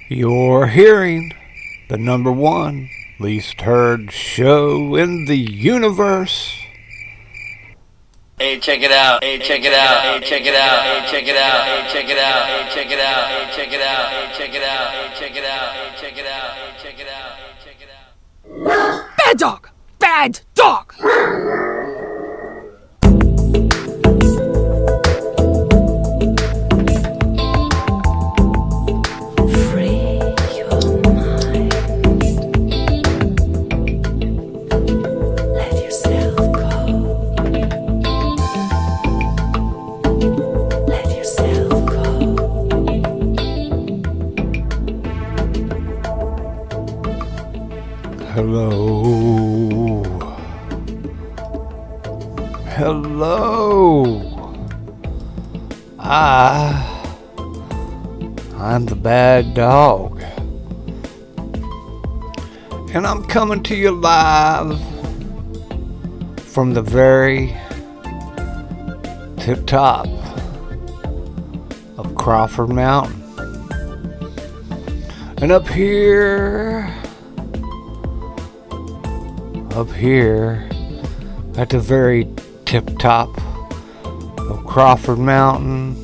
You're hearing the number one least heard show in the universe. Hey, check it out. Hey, check it out. Hey, check it out. Hey, check it out. Hey, check it out. Hey, check it out. Hey, check it out. Hey, check it out. Hey, check it out. Hey, check it out. Hey, check it out. Hey, check it out. Bad dog! Bad dog! Hello. Hello. I'm the bad dog. And I'm coming to you live from the very tip top of Crawford Mountain. And up here at the very tip top of Crawford Mountain,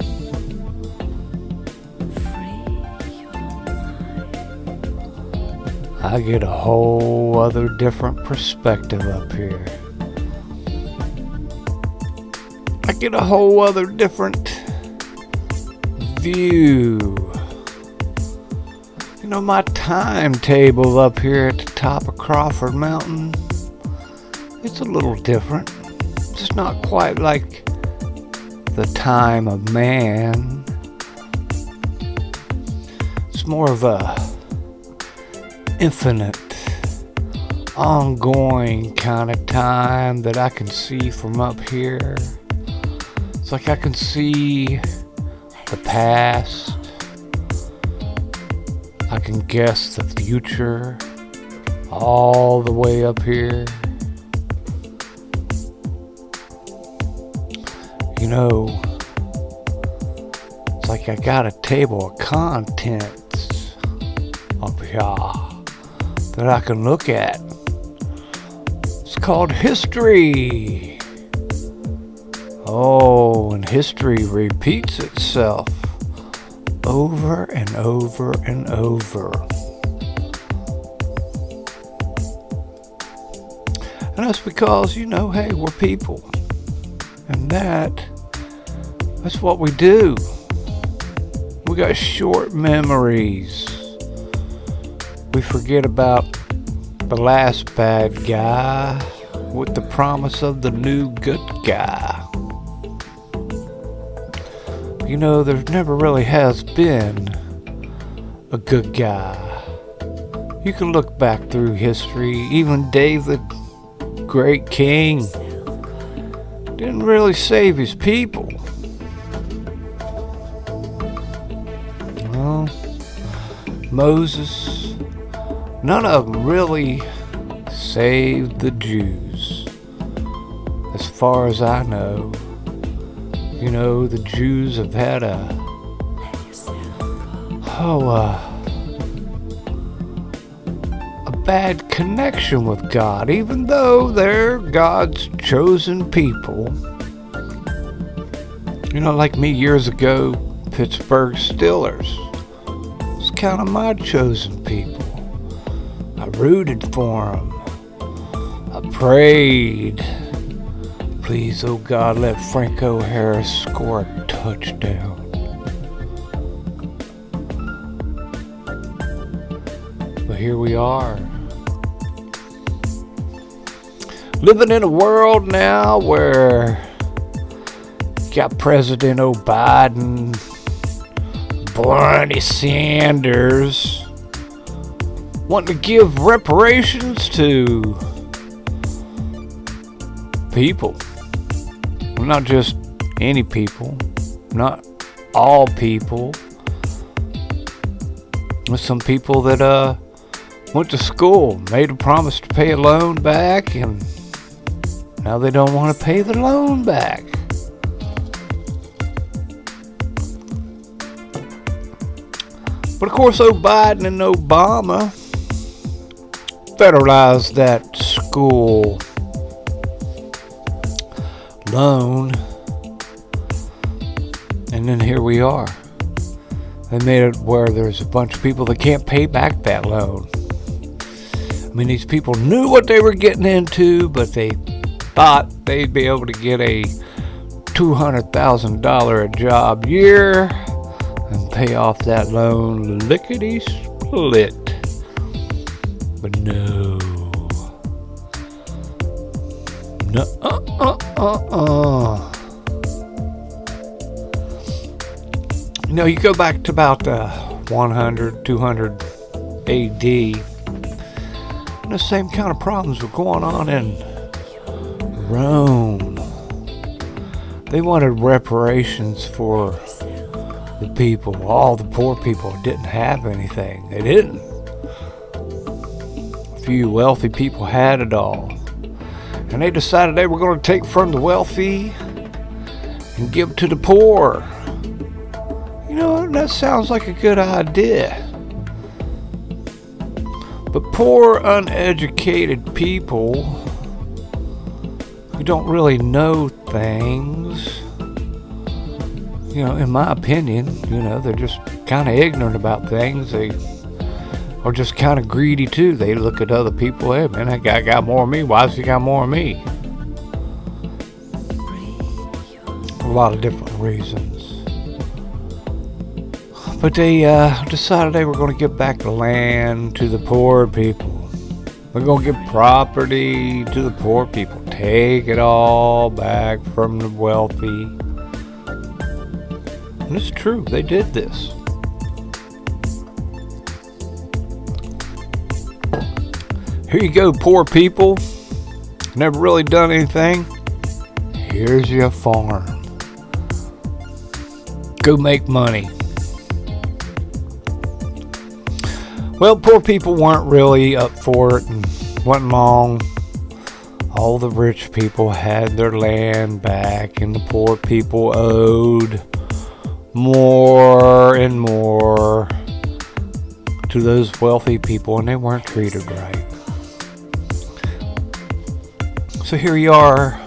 I get a whole other different perspective up here. I get a whole other different view. You know, my timetable up here at the top of Crawford Mountain, it's a little different. It's not quite like the time of man. It's more of a infinite, ongoing kind of time that I can see from up here. It's like I can see the past. I can guess the future all the way up here. You know, it's like I got a table of contents up here that I can look at. It's called history. Oh, and history repeats itself over and over and over. And that's because, you know, hey, we're people. And that's what we do. We got short memories. We forget about the last bad guy with the promise of the new good guy. You know, there never really has been a good guy. You can look back through history. Even David, great king, didn't really save his people. Well, Moses, none of them really saved the Jews. As far as I know. You know, the Jews have had a bad connection with God, even though they're God's chosen people. You know, like me years ago, Pittsburgh Steelers was kind of my chosen people. I rooted for them. I prayed. Please, oh God, let Franco Harris score a touchdown. But here we are. Living in a world now where you got President Biden, Bernie Sanders, wanting to give reparations to people. Well, not just any people, not all people. There's some people that went to school, made a promise to pay a loan back, and now they don't want to pay the loan back. But of course, Biden and Obama federalized that school loan, and then here we are. They made it where there's a bunch of people that can't pay back that loan. I mean, these people knew what they were getting into, but they thought they'd be able to get a $200,000 a job year and pay off that loan lickety-split. But no. You know, you go back to about 100, 200 AD, and the same kind of problems were going on in Rome. They wanted reparations for the people. All the poor people didn't have anything. They didn't. A few wealthy people had it all. And they decided they were going to take from the wealthy and give to the poor. You know, that sounds like a good idea. But poor, uneducated people who don't really know things, you know, in my opinion, you know, they're just kind of ignorant about things. They are just kind of greedy too. They look at other people, hey man, that guy got more than me, why has he got more than me? A lot of different reasons. But they decided they were going to give back the land to the poor people. We're going to give property to the poor people. Take it all back from the wealthy. And it's true, they did this. Here you go, poor people. Never really done anything. Here's your farm. Go make money. Well, poor people weren't really up for it, and wasn't long. All the rich people had their land back, and the poor people owed more and more to those wealthy people, and they weren't treated right. So here you are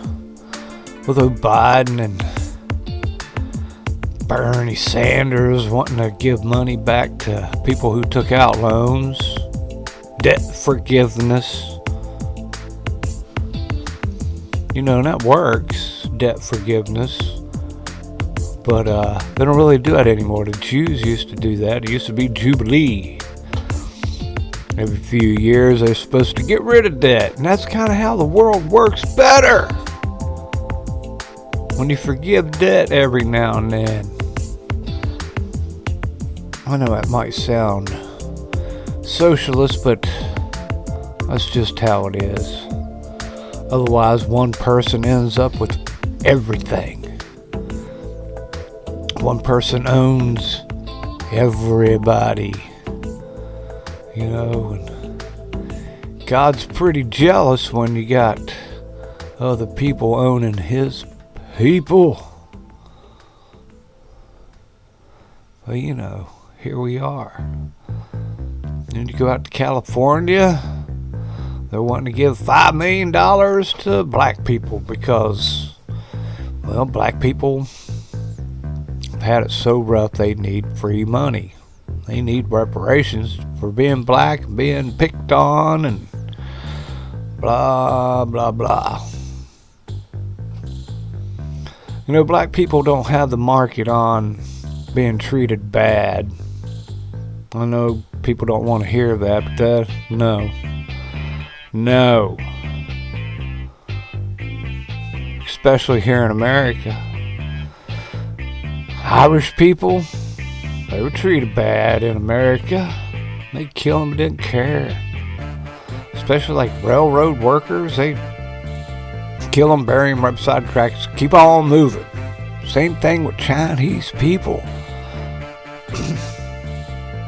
with Biden and Bernie Sanders wanting to give money back to people who took out loans, debt forgiveness. You know, that works, debt forgiveness. But they don't really do that anymore. The Jews used to do that. It used to be Jubilee. Every few years they're supposed to get rid of debt. And that's kind of how the world works better. When you forgive debt every now and then. I know that might sound socialist, but that's just how it is. Otherwise, one person ends up with everything. One person owns everybody. You know, and God's pretty jealous when you got other people owning his people. Well, you know, here we are. And you go out to California, they're wanting to give $5 million to black people because, well, black people have had it so rough they need free money. They need reparations for being black and being picked on and blah, blah, blah. You know, black people don't have the market on being treated bad. I know people don't want to hear that, but no. Especially here in America. Irish people, they were treated bad in America. They kill them, didn't care. Especially like railroad workers, they kill them, bury them right beside the tracks, keep on moving. Same thing with Chinese people.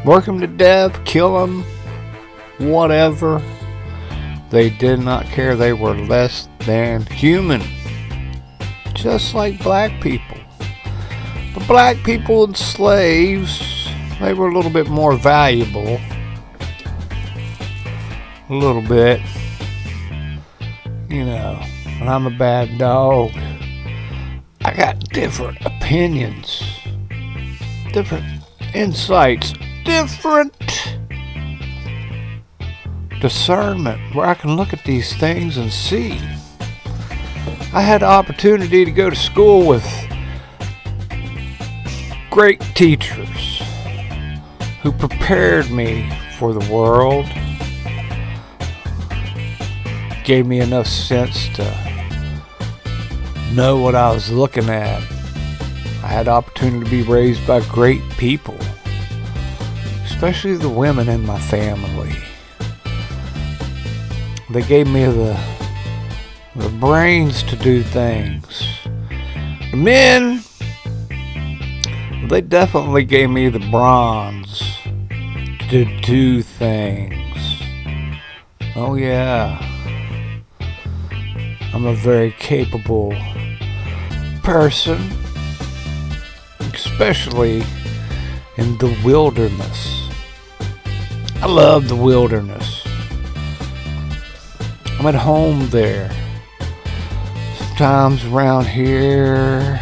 Work them to death, kill them, whatever. They did not care. They were less than human. Just like black people. The black people and slaves they were a little bit more valuable. A little bit. You know, and I'm a bad dog. I got different opinions, different insights, different discernment where I can look at these things and see. I had the opportunity to go to school with great teachers who prepared me for the world, gave me enough sense to know what I was looking at. I had the opportunity to be raised by great people, especially the women in my family. They gave me the brains to do things. The men, they definitely gave me the bronze to do things. Oh yeah. I'm a very capable person, especially in the wilderness. I love the wilderness. I'm at home there. Sometimes around here,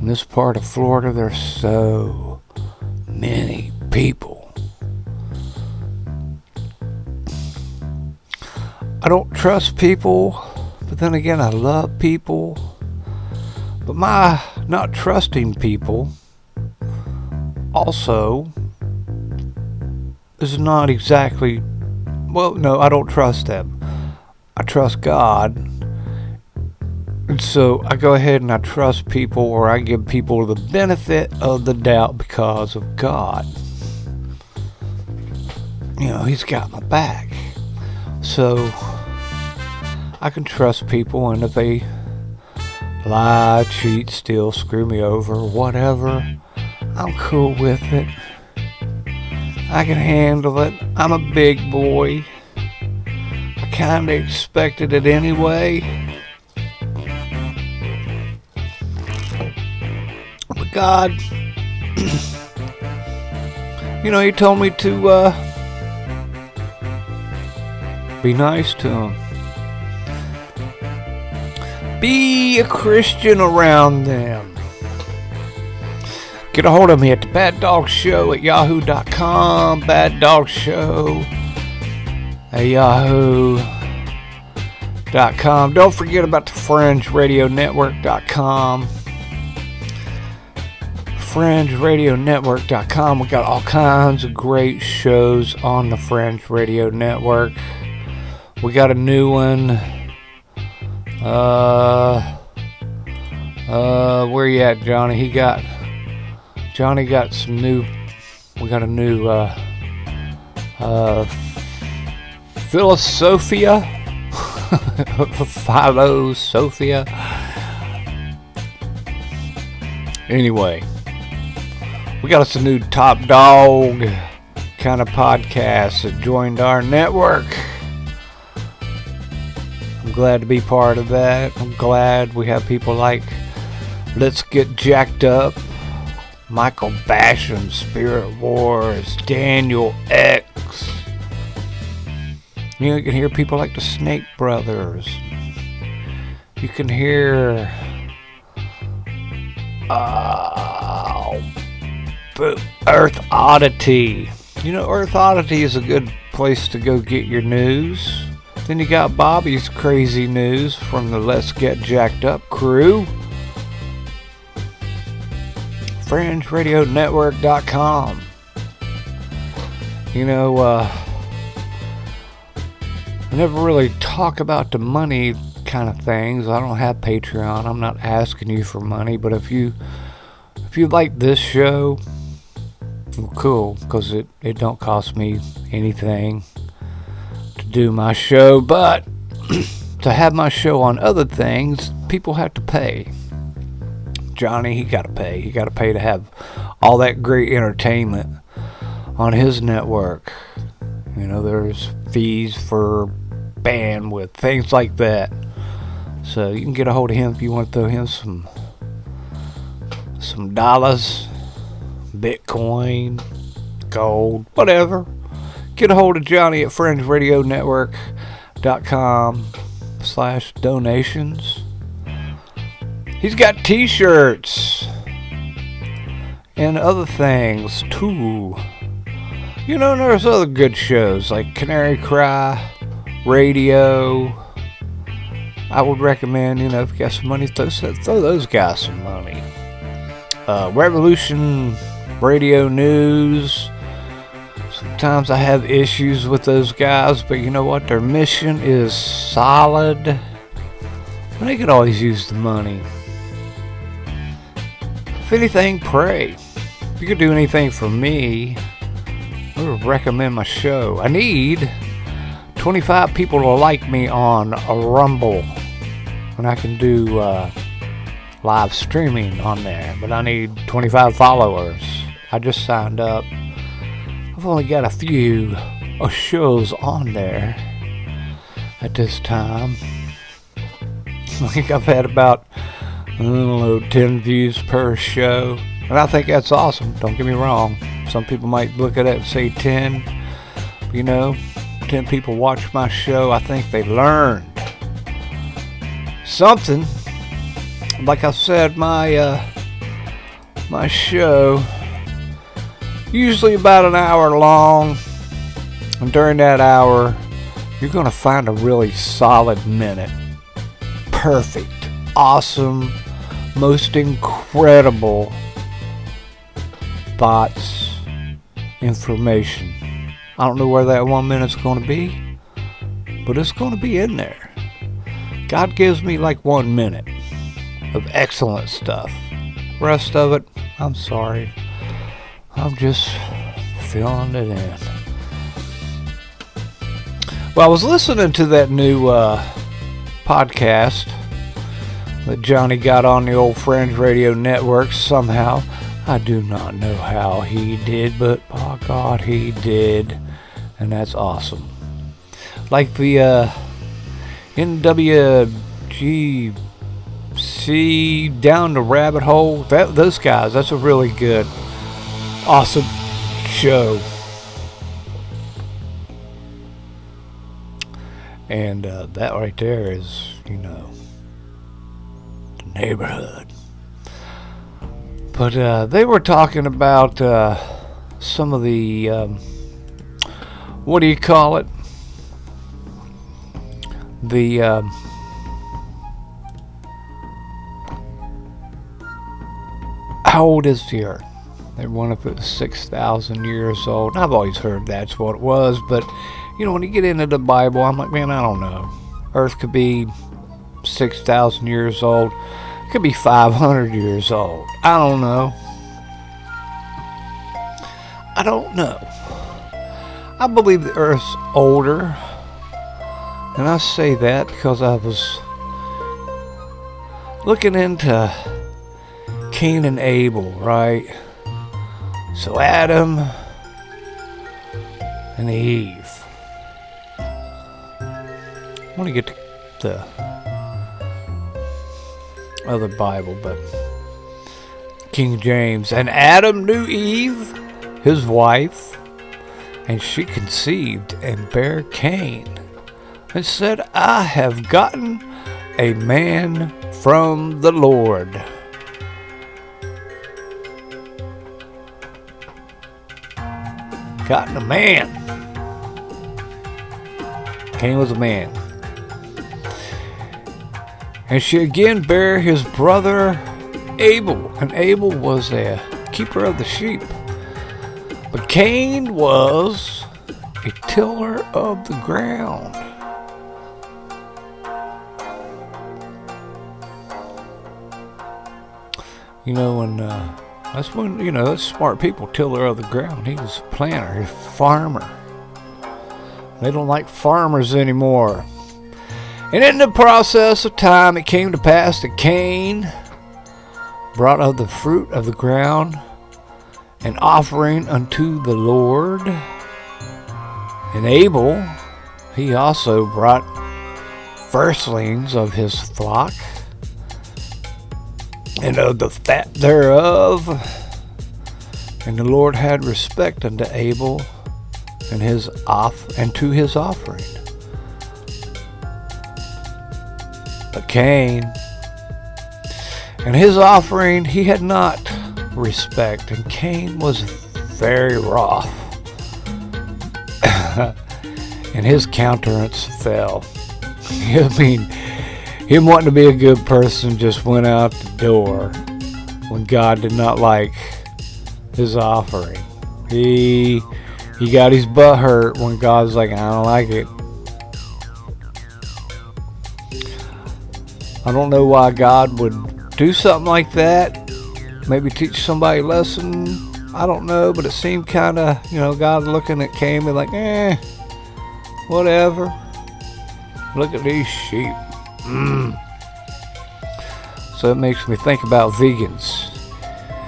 in this part of Florida, there's so many people. I don't trust people, but then again, I love people. But my not trusting people also is not exactly, well, no, I don't trust them. I trust God. And so I go ahead and I trust people, or I give people the benefit of the doubt because of God. You know, He's got my back. So I can trust people, and if they lie, cheat, steal, screw me over, whatever, I'm cool with it. I can handle it. I'm a big boy. I kinda expected it anyway. But God, you know, He told me to be nice to Him. Be a Christian around them. Get a hold of me at the Bad Dog Show at yahoo.com. Bad Dog Show at yahoo.com. Don't forget about the FringeRadioNetwork.com. FringeRadioNetwork.com. We got all kinds of great shows on the Fringe Radio Network. We got a new one. Where you at, Johnny? Johnny got some new, we got a new, Philosophia. Philosophia. Anyway, we got us a new top dog kind of podcast that joined our network. I'm glad to be part of that. I'm glad we have people like Let's Get Jacked Up, Michael Basham, Spirit Wars, Daniel X. You know, you can hear people like the Snake Brothers. You can hear Earth Oddity. You know, Earth Oddity is a good place to go get your news. Then you got Bobby's crazy news from the Let's Get Jacked Up crew. FringeRadioNetwork.com. You know, I never really talk about the money kind of things. I don't have Patreon. I'm not asking you for money, but if you like this show, well, cool, because it don't cost me anything to do my show, but to have my show on other things, people have to pay. Johnny, he got to pay. He got to pay to have all that great entertainment on his network. You know, there's fees for bandwidth, things like that. So you can get a hold of him if you want to throw him some dollars. Bitcoin, gold, whatever, get a hold of Johnny at fringeradionetwork.com/donations. He's got t-shirts and other things too. You know, there's other good shows like Canary Cry Radio. I would recommend, if you got some money, throw those guys some money. Revolution Radio News. Sometimes I have issues with those guys, but you know what? Their mission is solid. And they could always use the money. If anything, pray. If you could do anything for me, I would recommend my show. I need 25 people to like me on a Rumble. And I can do live streaming on there. But I need 25 followers. I just signed up. I've only got a few shows on there at this time. I think I've had about 10 views per show. And I think that's awesome. Don't get me wrong. Some people might look at it and say 10. 10 people watch my show. I think they learned something. Like I said, my show usually about an hour long, and during that hour you're going to find a really solid minute. Perfect, awesome, most incredible thoughts, information. I don't know where that 1 minute's going to be, but it's going to be in there. God gives me like 1 minute of excellent stuff. Rest of it, I'm sorry. I'm just filling it in. Well, I was listening to that new podcast that Johnny got on the old Fringe Radio Network somehow. I do not know how he did, but by God, he did. And that's awesome. Like the NWGC Down the Rabbit Hole, those guys, that's a really good, awesome show. And that right there is, the neighborhood. But they were talking about some of the, what do you call it? The how old is the Earth? They wonder if it was 6,000 years old. I've always heard that's what it was, but when you get into the Bible, I'm like, man, I don't know. Earth could be 6,000 years old. It could be 500 years old. I don't know. I believe the Earth's older. And I say that because I was looking into Cain and Abel, right? So Adam and Eve. I want to get to the other Bible, but King James. And Adam knew Eve, his wife, and she conceived and bare Cain, and said, I have gotten a man from the Lord. Gotten a man. Cain was a man. And she again bare his brother Abel. And Abel was a keeper of the sheep. But Cain was a tiller of the ground. That's when, that's smart people, tiller of the ground. He was a planter, a farmer. They don't like farmers anymore. And in the process of time, it came to pass that Cain brought of the fruit of the ground an offering unto the Lord. And Abel, he also brought firstlings of his flock, and of the fat thereof. And the Lord had respect unto Abel and to his offering. But Cain and his offering he had not respect, and Cain was very wroth, and his countenance fell. I mean, him wanting to be a good person just went out the door when God did not like his offering. He got his butt hurt when God's like, I don't like it. I don't know why God would do something like that. Maybe teach somebody a lesson. I don't know, but it seemed kind of, God looking at Cain and like, whatever. Look at these sheep. So it makes me think about vegans.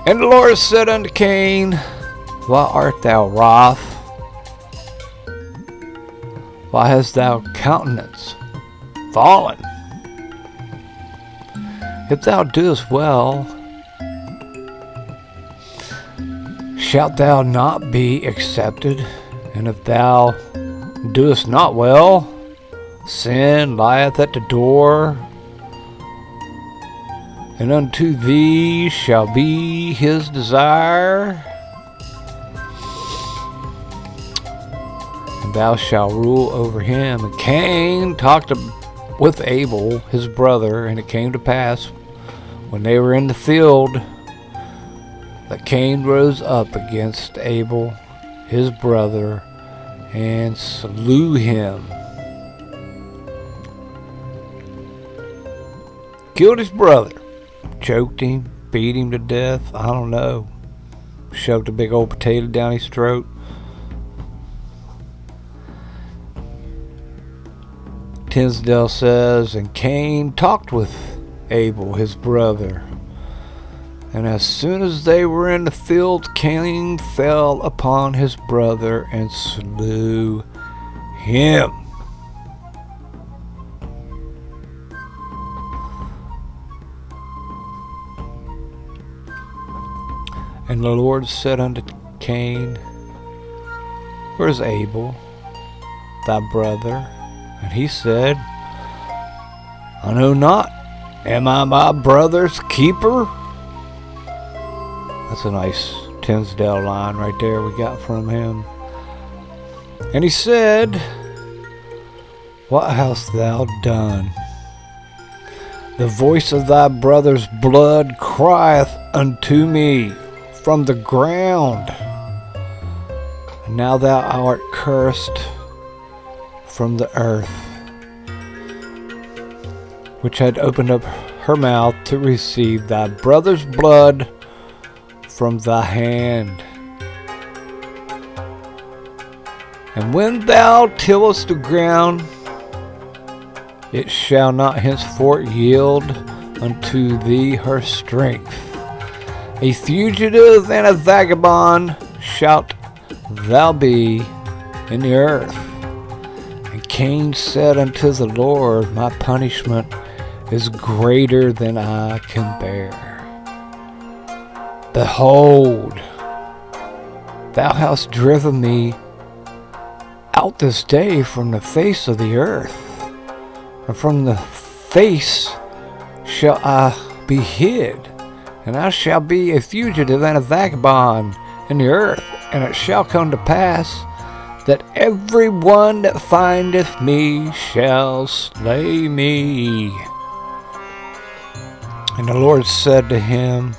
And the Lord said unto Cain, why art thou wroth? Why hast thou countenance fallen? If thou doest well, shalt thou not be accepted? And if thou doest not well, sin lieth at the door, and unto thee shall be his desire, and thou shalt rule over him. And Cain talked with Abel his brother, and it came to pass when they were in the field that Cain rose up against Abel his brother and slew him. Killed his brother, choked him, beat him to death. I don't know. Shoved a big old potato down his throat. Tinsdale says, and Cain talked with Abel his brother, and as soon as they were in the field, Cain fell upon his brother and slew him. And the Lord said unto Cain, where's Abel, thy brother? And he said, I know not. Am I my brother's keeper? That's a nice Tinsdale line right there we got from him. And he said, what hast thou done? The voice of thy brother's blood crieth unto me from the ground. And now thou art cursed from the earth, which had opened up her mouth to receive thy brother's blood from thy hand. And when thou tillest the ground, it shall not henceforth yield unto thee her strength. A fugitive and a vagabond shalt thou be in the earth. And Cain said unto the Lord, my punishment is greater than I can bear. Behold, thou hast driven me out this day from the face of the earth, and from the face shall I be hid, and I shall be a fugitive and a vagabond in the earth. And it shall come to pass that every one that findeth me shall slay me. And the Lord said to him,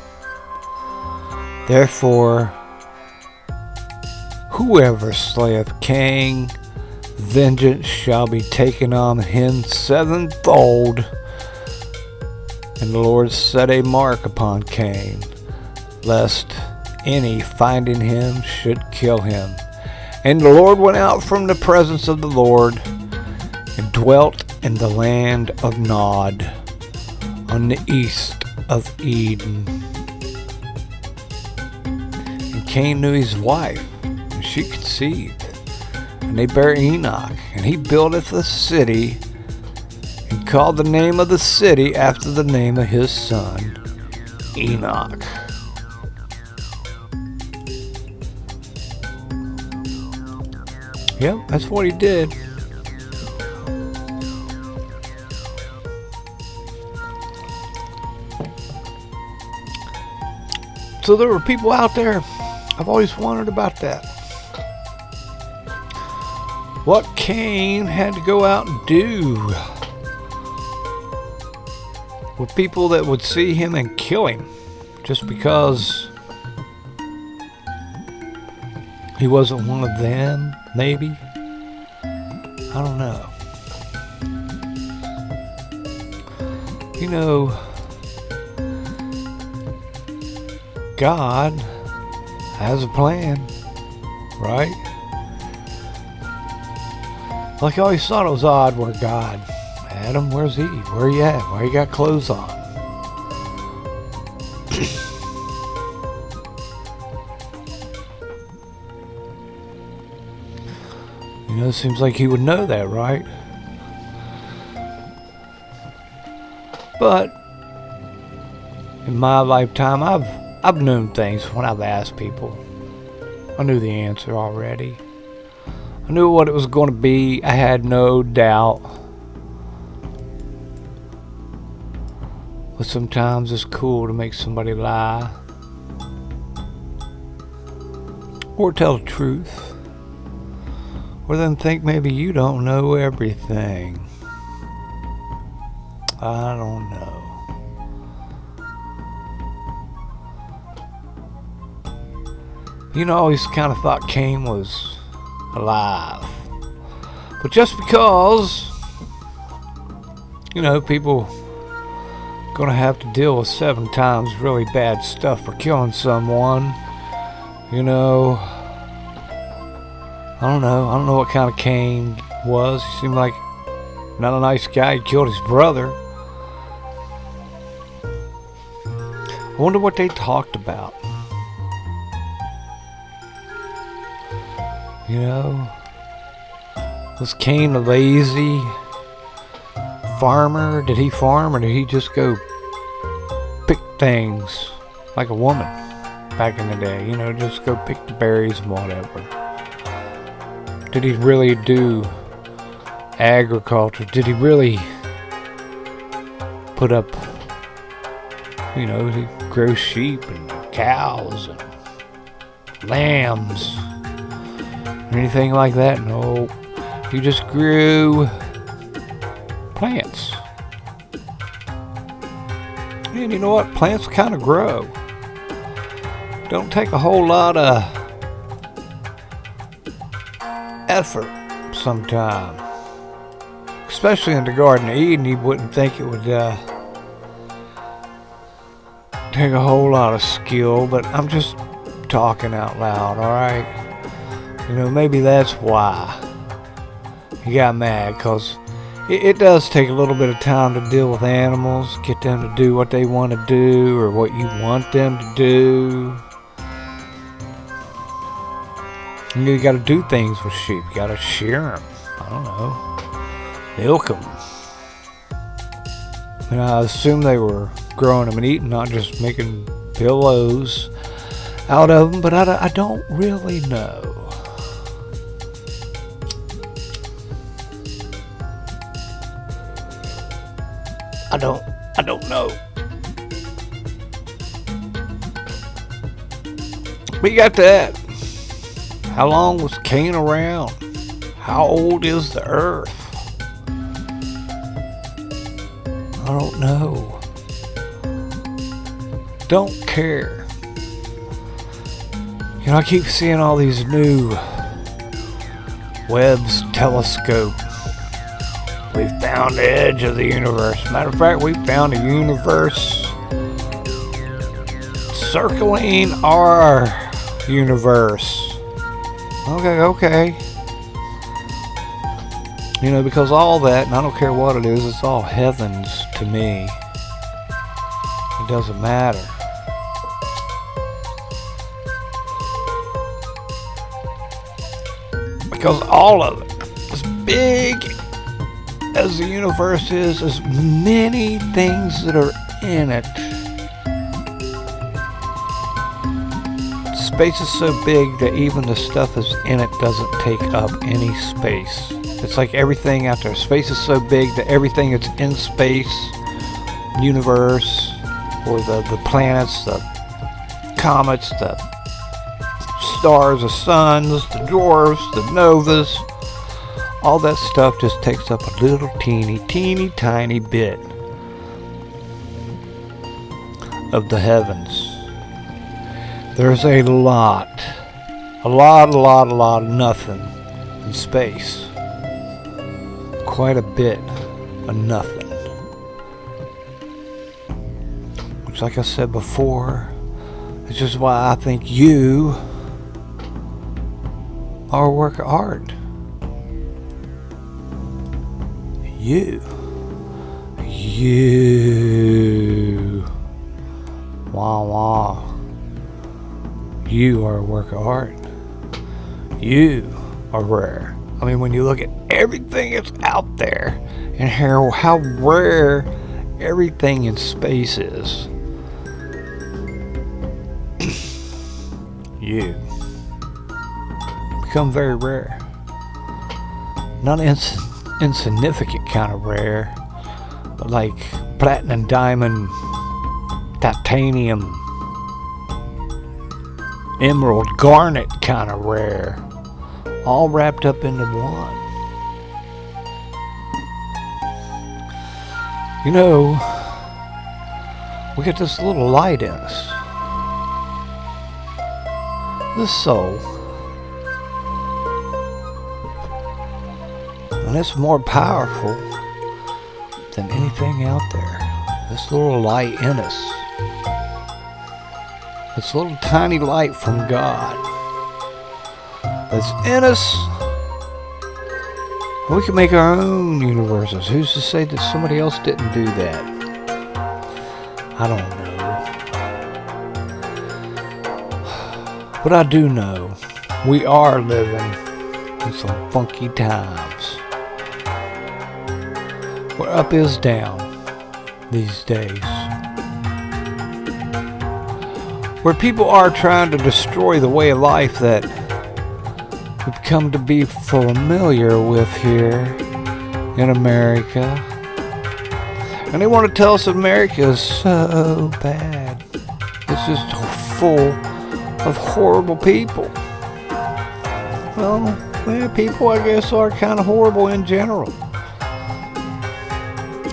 therefore, whoever slayeth Cain, vengeance shall be taken on him sevenfold. And the Lord set a mark upon Cain, lest any finding him should kill him. And the Lord went out from the presence of the Lord, and dwelt in the land of Nod, on the east of Eden. And Cain knew his wife, and she conceived, and they bare Enoch. And he buildeth a city, and called the name of the city after the name of his son, Enoch. Yep, that's what he did. So there were people out there. I've always wondered about that. What Cain had to go out and do with people that would see him and kill him just because he wasn't one of them, maybe? I don't know. You know, God has a plan, right? Like I always thought it was odd where God, Adam, where's he? Where you at? Why you got clothes on? You know, it seems like he would know that, right? But in my lifetime, I've known things when I've asked people. I knew the answer already. I knew what it was going to be. I had no doubt. But sometimes it's cool to make somebody lie. Or tell the truth. Or then think maybe you don't know everything. I don't know. You know, I always kind of thought Cain was alive. But just because, you know, people gonna have to deal with 7 times really bad stuff for killing someone, you know, I don't know what kind of Cain was. He seemed like not a nice guy. He killed his brother. I wonder what they talked about. You know, was Cain a lazy farmer? Did he farm, or did he just go pick things like a woman back in the day? You know, just go pick the berries and whatever. Did he really do agriculture? Did he really put up, you know, he grow sheep and cows and lambs? Anything like that? No. He just grew plants. And you know what? Plants kind of grow. Don't take a whole lot of effort sometimes. Especially in the Garden of Eden, you wouldn't think it would take a whole lot of skill, but I'm just talking out loud, alright? You know, maybe that's why he got mad, because it does take a little bit of time to deal with animals, get them to do what they want to do or what you want them to do. You got to do things with sheep. You got to shear them. I don't know. Milk them. And I assume they were growing them and eating, not just making pillows out of them, but I don't really know. I don't know. But you got that. How long was Cain around? How old is the earth? I don't know. Don't care. You know, I keep seeing all these new Webb's telescope. We found the edge of the universe. Matter of fact, we found a universe circling our universe. Okay. You know, because all that, and I don't care what it is, it's all heavens to me. It doesn't matter. Because all of it, as big as the universe is, as many things that are in it, Space is so big that even the stuff that's in it doesn't take up any space. It's like everything out there. Space is so big that everything that's in space, universe, or the planets, the comets, the stars, the suns, the dwarfs, the novas, all that stuff just takes up a little teeny tiny bit of the heavens. There's a lot of nothing in space. Quite a bit of nothing. Which, like I said before, is just why I think you are a work of art. You. Wah wah. You are a work of art. You are rare. I mean, when you look at everything that's out there and how rare everything in space is, you become very rare. Not insignificant kind of rare, but like platinum, diamond, titanium, emerald, garnet kind of rare, all wrapped up into one. You know, we got this little light in us, this soul, and it's more powerful than anything out there. This little light in us, this little tiny light from God that's in us. We can make our own universes. Who's to say that somebody else didn't do that? I don't know. But I do know we are living in some funky times. Where up is down these days. Where people are trying to destroy the way of life that we've come to be familiar with here in America. And they want to tell us America is so bad. It's just full of horrible people. Well, people, I guess, are kind of horrible in general.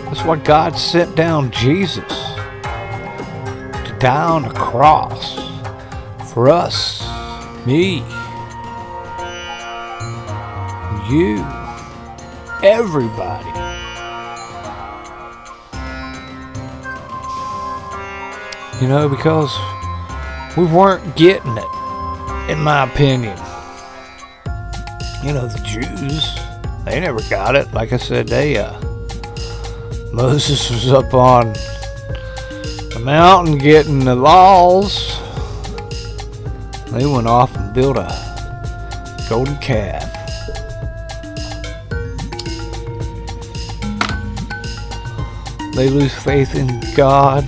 That's why God sent down Jesus to die on the cross for us, me, you, everybody. You know, because we weren't getting it, in my opinion. You know, the Jews, they never got it. Like I said, Moses was up on the mountain getting the laws. They went off and built a golden calf. They lose faith in God,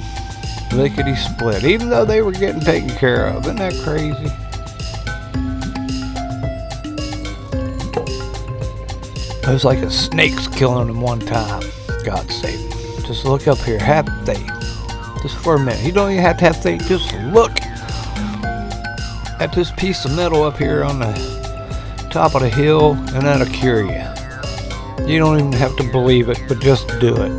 lickety split, even though they were getting taken care of. Isn't that crazy? It was like a snake's killing them one time. God save them. Just look up here. Have faith. Just for a minute. You don't even have to have faith. Just look at this piece of metal up here on the top of the hill, and that'll cure you. You don't even have to believe it, but just do it.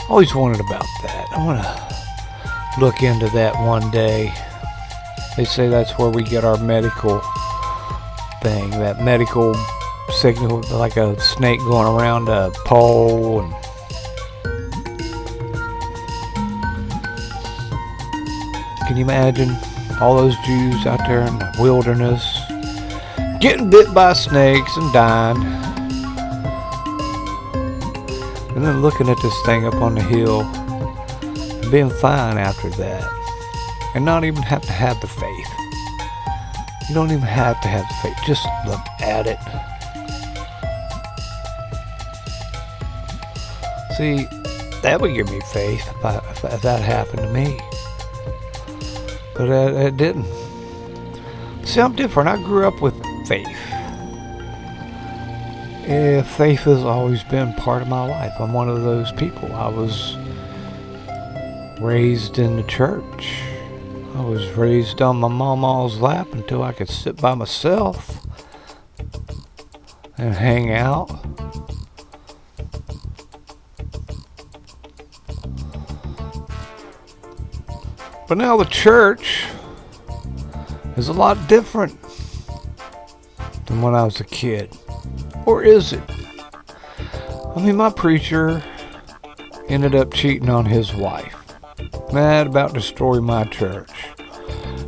Always wondered about that. I want to look into that one day. They say that's where we get our medical thing, that medical signal, like a snake going around a pole. And can you imagine all those Jews out there in the wilderness getting bit by snakes and dying, and then looking at this thing up on the hill and being fine after that, and not even have to have the faith. You don't even have to have the faith. Just look at it. See, That would give me faith if that happened to me. But it didn't. See, I'm different. I grew up with faith. Faith has always been part of my life. I'm one of those people. I was raised in the church. I was raised on my mama's lap until I could sit by myself and hang out. But now the church is a lot different than when I was a kid. Or is it? I mean, my preacher ended up cheating on his wife. Mad about destroying my church.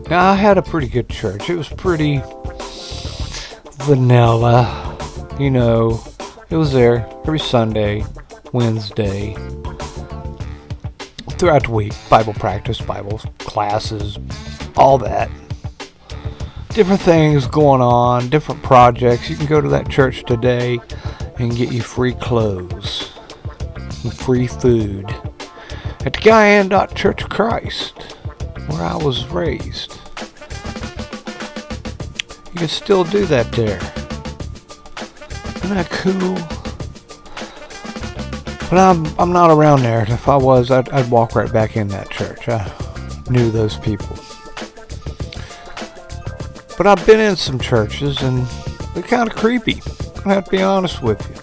Now, I had a pretty good church. It was pretty vanilla. You know, it was there every Sunday, Wednesday, throughout the week. Bible practice, Bible classes, all that. Different things going on, different projects. You can go to that church today and get you free clothes and free food at the Guyan Church of Christ, where I was raised. You can still do that there. Isn't that cool? But I'm not around there. If I was, I'd walk right back in that church. I knew those people. But I've been in some churches and they're kind of creepy. I have to be honest with you.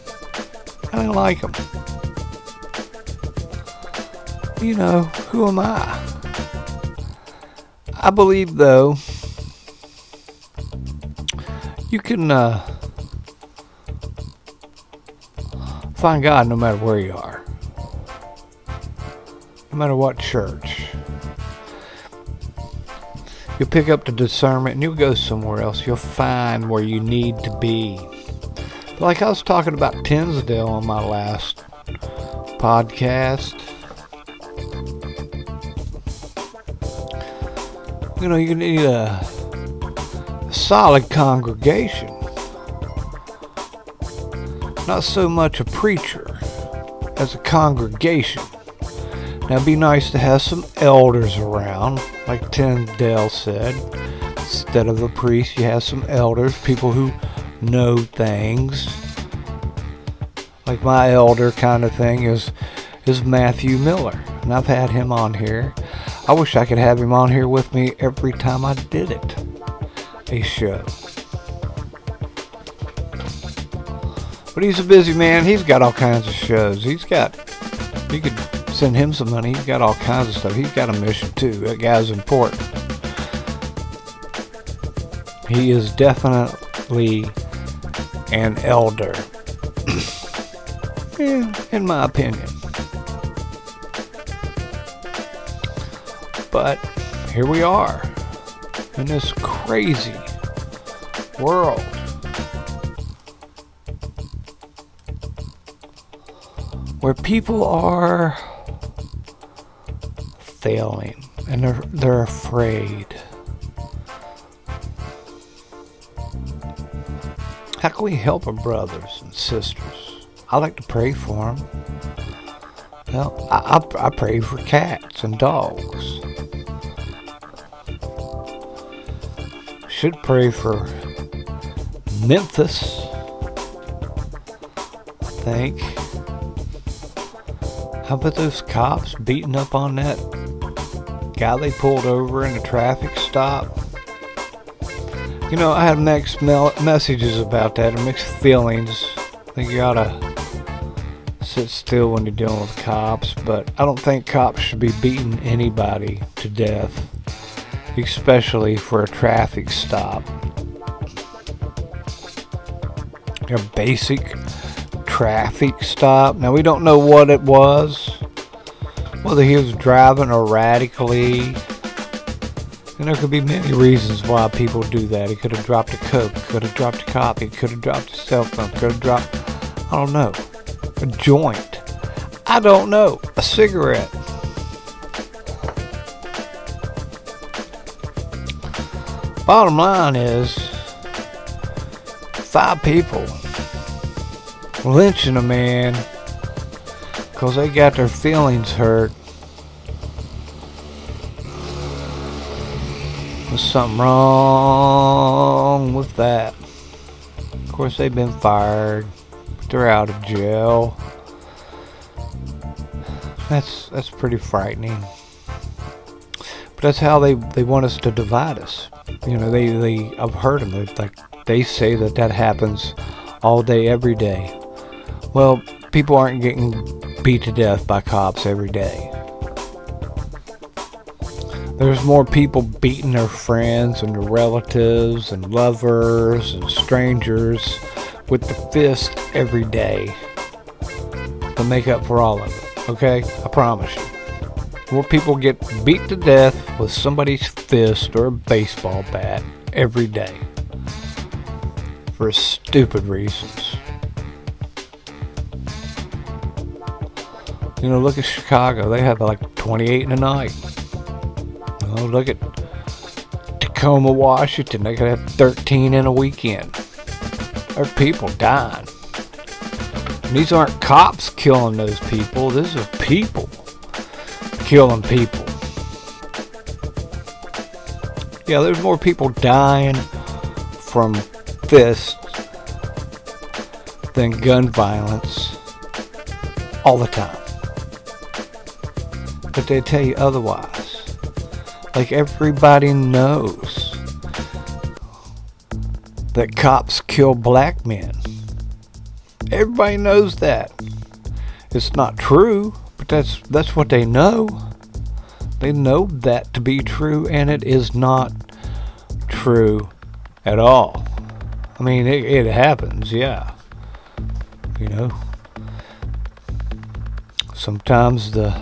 I didn't like them. You know, who am I? I believe, though, you can find God no matter where you are. No matter what church. You'll pick up the discernment and you'll go somewhere else. You'll find where you need to be. Like I was talking about Tinsdale on my last podcast. You know, you need a solid congregation. Not so much a preacher as a congregation. Now, it'd be nice to have some elders around, like Tyndale said. Instead of a priest, you have some elders, people who know things. Like my elder kind of thing is Matthew Miller, and I've had him on here. I wish I could have him on here with me every time I did a show. But he's a busy man. He's got all kinds of shows. You could send him some money. He's got all kinds of stuff. He's got a mission too. That guy's important. He is definitely an elder. In my opinion. But here we are in this crazy world. Where people are failing and they're afraid. How can we help our brothers and sisters? I like to pray for them. Well, I pray for cats and dogs. Should pray for Memphis, I think. How about those cops beating up on that guy they pulled over in a traffic stop? You know, I had mixed messages about that and mixed feelings. I think you oughta sit still when you're dealing with cops, but I don't think cops should be beating anybody to death, especially for a traffic stop. A basic traffic stop. Now, we don't know what it was, whether he was driving erratically, and there could be many reasons why people do that. He could have dropped a Coke, could have dropped a copy, could have dropped a cell phone, could have dropped, I don't know, a joint, I don't know, a cigarette. Bottom line is 5 people lynching a man because they got their feelings hurt. There's something wrong with that. Of course, they've been fired. They're out of jail. That's pretty frightening. But that's how they want us to divide us. You know, I've heard them. They say that happens all day, every day. Well, people aren't getting beat to death by cops every day. There's more people beating their friends and their relatives and lovers and strangers with the fist every day to make up for all of it. Okay? I promise you. More people get beat to death with somebody's fist or a baseball bat every day for stupid reasons. You know, look at Chicago. They have like 28 in a night. Oh, look at Tacoma, Washington. They could have 13 in a weekend. There are people dying. And these aren't cops killing those people. These are people killing people. Yeah, there's more people dying from fists than gun violence all the time. But they tell you otherwise. Like, everybody knows that cops kill black men. Everybody knows that. It's not true, but that's what they know. They know that to be true, and it is not true at all. I mean, it happens, yeah. You know, sometimes the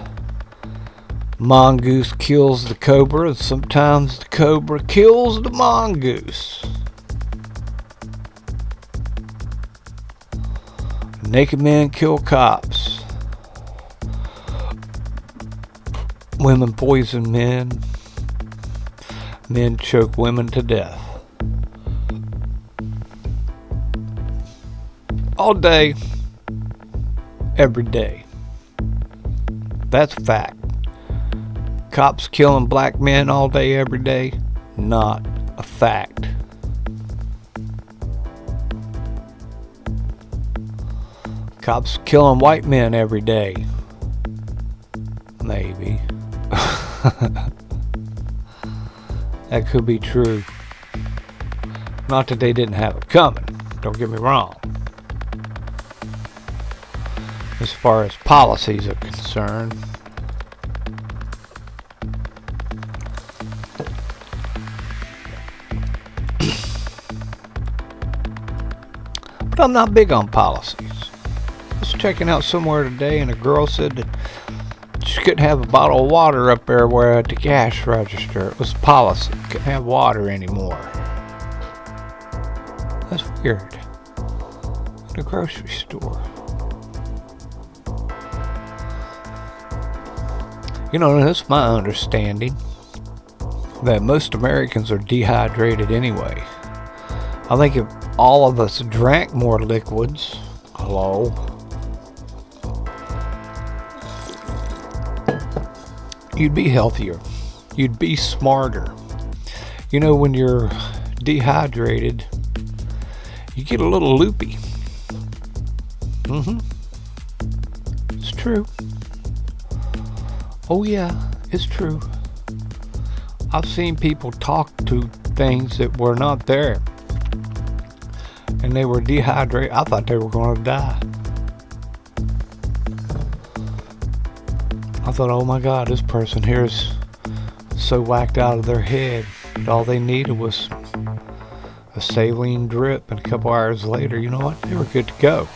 mongoose kills the cobra, and sometimes the cobra kills the mongoose. Naked men kill cops. Women poison men. Men choke women to death. All day, every day. That's fact. Cops killing black men all day, every day, not a fact. Cops killing white men every day. Maybe. That could be true. Not that they didn't have it coming. Don't get me wrong. As far as policies are concerned. But I'm not big on policies. I was checking out somewhere today and a girl said that she couldn't have a bottle of water up there where at the cash register. It was policy. Couldn't have water anymore. That's weird. In a grocery store. You know, that's my understanding. That most Americans are dehydrated anyway. I think if all of us drank more liquids, you'd be healthier. You'd be smarter. You know, when you're dehydrated, you get a little loopy. It's true. Oh yeah, it's true. I've seen people talk to things that were not there. And they were dehydrated. I thought they were going to die. I thought, oh my God, this person here is so whacked out of their head. All they needed was a saline drip, and a couple hours later, you know what? They were good to go.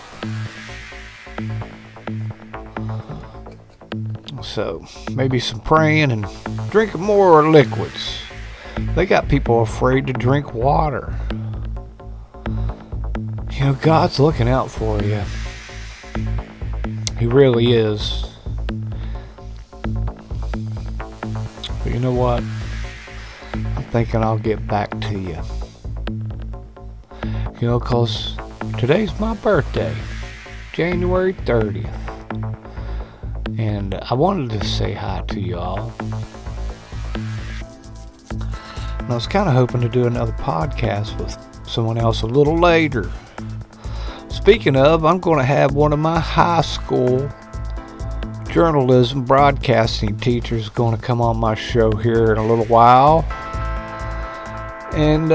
So, maybe some praying and drinking more liquids. They got people afraid to drink water. You know, God's looking out for you. He really is. But you know what? I'm thinking I'll get back to you. You know, 'cause today's my birthday. January 30th. And I wanted to say hi to y'all. And I was kind of hoping to do another podcast with someone else a little later. Speaking of, I'm going to have one of my high school journalism broadcasting teachers going to come on my show here in a little while and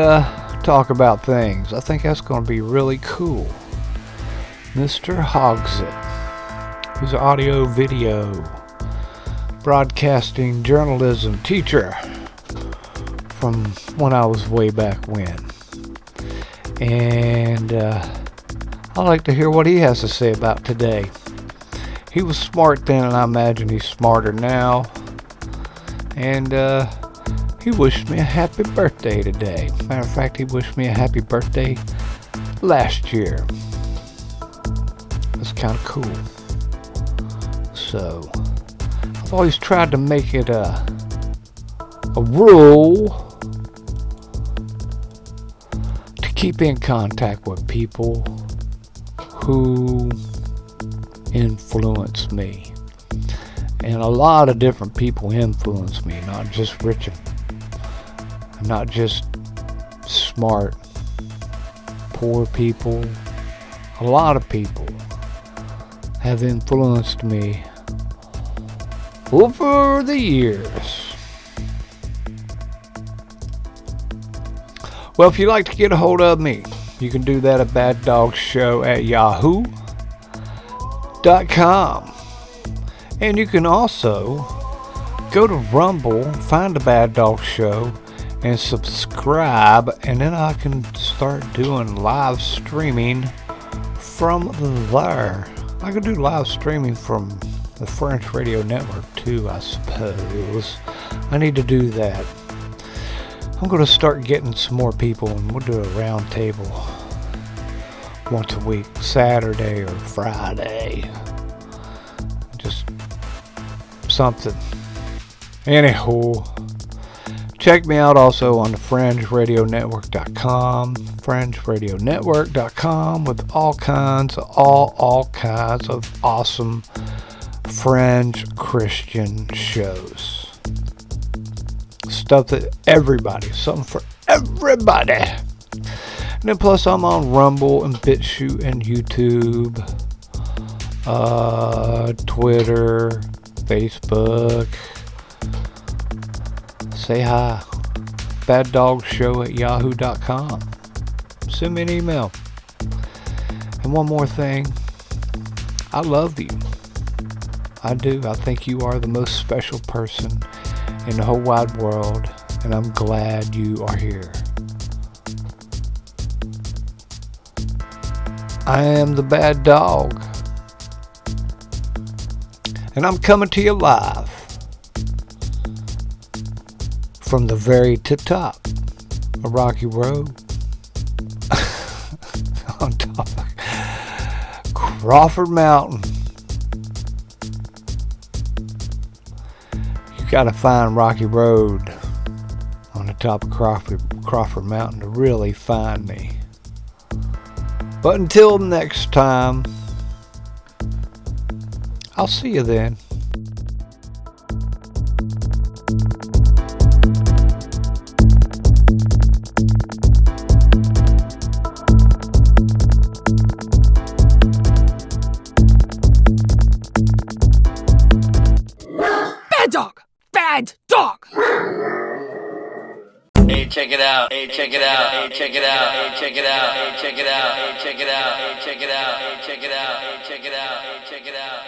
talk about things. I think that's going to be really cool. Mr. Hogsett, who's an audio video broadcasting journalism teacher from when I was way back when. And I'd like to hear what he has to say about today. He was smart then, and I imagine he's smarter now. And he wished me a happy birthday today. Matter of fact, he wished me a happy birthday last year. That's kind of cool. So, I've always tried to make it a rule to keep in contact with people who influence me. And a lot of different people influence me, not just rich and not just smart, poor people. A lot of people have influenced me over the years. Well, if you'd like to get a hold of me, you can do that at baddogshow@yahoo.com. And you can also go to Rumble, find the Bad Dog Show, and subscribe. And then I can start doing live streaming from there. I can do live streaming from the French Radio Network too, I suppose. I need to do that. I'm going to start getting some more people, and we'll do a round table once a week, Saturday or Friday. Just something. Anyhow, check me out also on the FringeRadioNetwork.com, FringeRadioNetwork.com, with all kinds of awesome Fringe Christian shows. Stuff that something for everybody. And then plus I'm on Rumble and BitChute and YouTube, Twitter, Facebook. Say hi. baddogshow@yahoo.com. Send me an email. And one more thing. I love you. I do. I think you are the most special person in the whole wide world, and I'm glad you are here. I am the Bad Dog, and I'm coming to you live from the very tip-top of Rocky Road on top of Crawford Mountain. You gotta find Rocky Road on the top of Crawford Mountain to really find me. But until next time, I'll see you then. Bad dog! Bad dog! Hey, check it out. Hey, check it out. Hey, check it out. Hey, check it out. Hey, check it out. Hey, check it out. Hey, check it out. Hey, check it out. Hey, check it out. Hey, check it out.